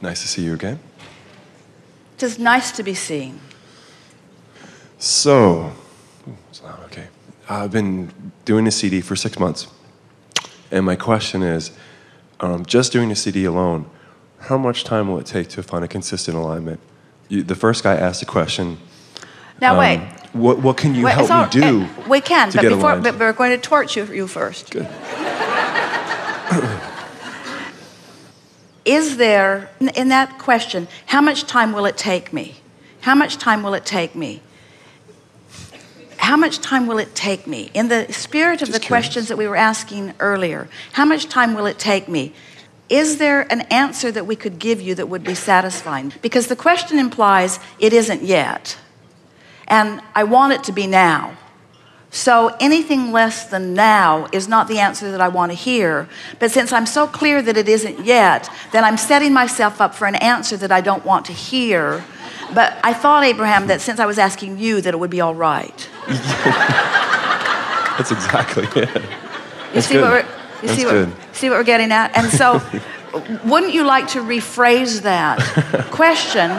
Nice to see you again. It is nice to be seen. So, it's loud, okay. I've been doing a CD for 6 months. And my question is, just doing a CD alone, how much time will it take to find a consistent alignment? The first guy asked a question. Now wait. What can you help me do? We can, but but we're going to torch you first. Good. Is there, in that question, how much time will it take me? How much time will it take me? How much time will it take me? In the spirit of the questions that we were asking earlier, how much time will it take me? Is there an answer that we could give you that would be satisfying? Because the question implies it isn't yet. And I want it to be now. So anything less than now is not the answer that I want to hear. But since I'm so clear that it isn't yet, then I'm setting myself up for an answer that I don't want to hear. But I thought, Abraham, that since I was asking you, that it would be all right. That's exactly it. You see what we're getting at? And so wouldn't you like to rephrase that question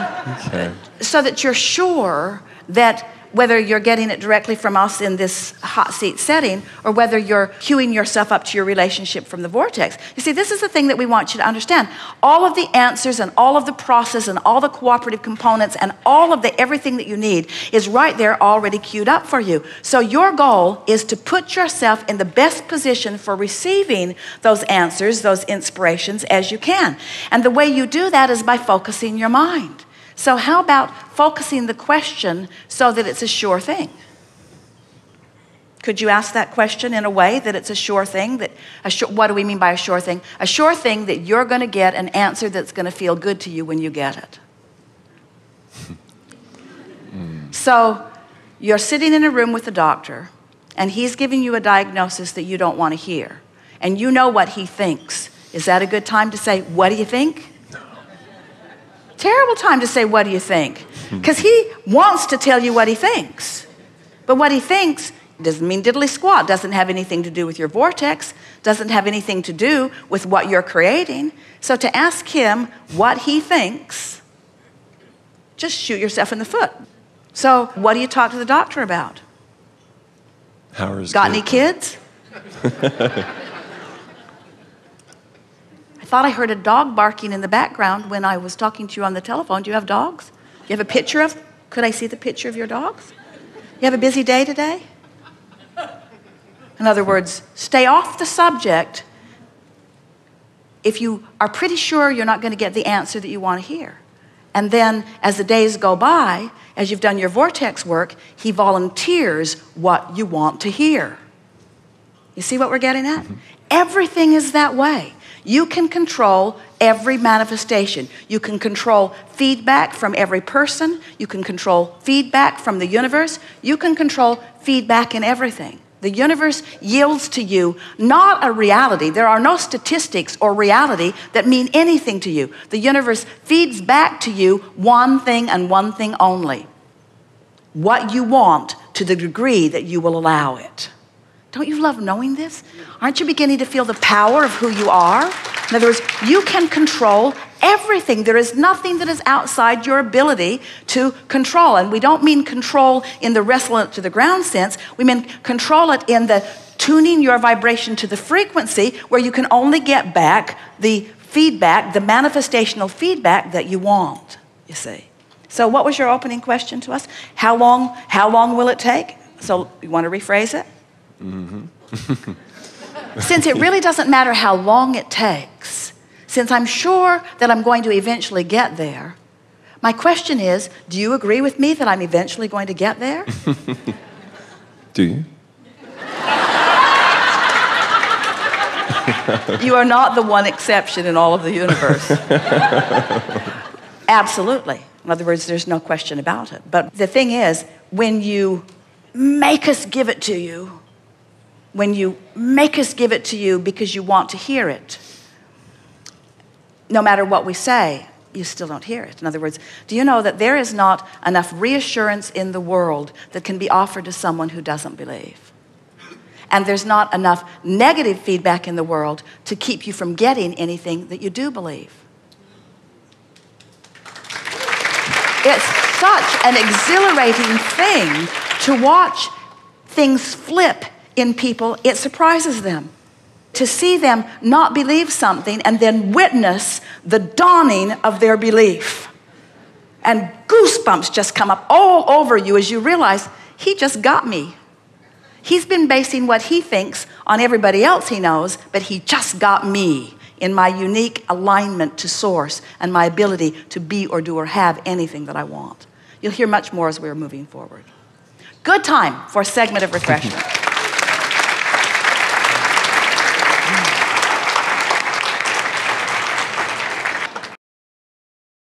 so that you're sure that whether you're getting it directly from us in this hot seat setting or whether you're queuing yourself up to your relationship from the vortex. You see, this is the thing that we want you to understand. All of the answers and all of the process and all the cooperative components and all of the everything that you need is right there already queued up for you. So your goal is to put yourself in the best position for receiving those answers, those inspirations as you can. And the way you do that is by focusing your mind. So how about focusing the question so that it's a sure thing? Could you ask that question in a way that it's a sure thing? What do we mean by a sure thing? A sure thing that you're going to get an answer that's going to feel good to you when you get it. So you're sitting in a room with a doctor, and he's giving you a diagnosis that you don't want to hear, and you know what he thinks. Is that a good time to say, what do you think? Terrible time to say, what do you think? Because he wants to tell you what he thinks. But what he thinks doesn't mean diddly squat, doesn't have anything to do with your vortex, doesn't have anything to do with what you're creating. So to ask him what he thinks, just shoot yourself in the foot. So what do you talk to the doctor about? Got any kids? I thought I heard a dog barking in the background when I was talking to you on the telephone. Do you have dogs? Do you have a picture of? Could I see the picture of your dogs? You have a busy day today? In other words, stay off the subject if you are pretty sure you're not going to get the answer that you want to hear. And then as the days go by, as you've done your vortex work, he volunteers what you want to hear. You see what we're getting at? Everything is that way. You can control every manifestation. You can control feedback from every person. You can control feedback from the universe. You can control feedback in everything. The universe yields to you not a reality. There are no statistics or reality that mean anything to you. The universe feeds back to you one thing and one thing only. What you want to the degree that you will allow it. Don't you love knowing this? Aren't you beginning to feel the power of who you are? In other words, you can control everything. There is nothing that is outside your ability to control. And we don't mean control in the wrestle it to the ground sense. We mean control it in the tuning your vibration to the frequency where you can only get back the feedback, the manifestational feedback that you want, you see. So what was your opening question to us? How long will it take? So you want to rephrase it? Since it really doesn't matter how long it takes, since I'm sure that I'm going to eventually get there, my question is, do you agree with me that I'm eventually going to get there? Do you? You are not the one exception in all of the universe. Absolutely. In other words, there's no question about it. But the thing is, when you make us give it to you, when you make us give it to you because you want to hear it, no matter what we say, you still don't hear it. In other words, do you know that there is not enough reassurance in the world that can be offered to someone who doesn't believe? And there's not enough negative feedback in the world to keep you from getting anything that you do believe. It's such an exhilarating thing to watch things flip in people. It surprises them. To see them not believe something and then witness the dawning of their belief. And goosebumps just come up all over you as you realize, he just got me. He's been basing what he thinks on everybody else he knows, but he just got me in my unique alignment to source and my ability to be or do or have anything that I want. You'll hear much more as we're moving forward. Good time for a segment of refreshment.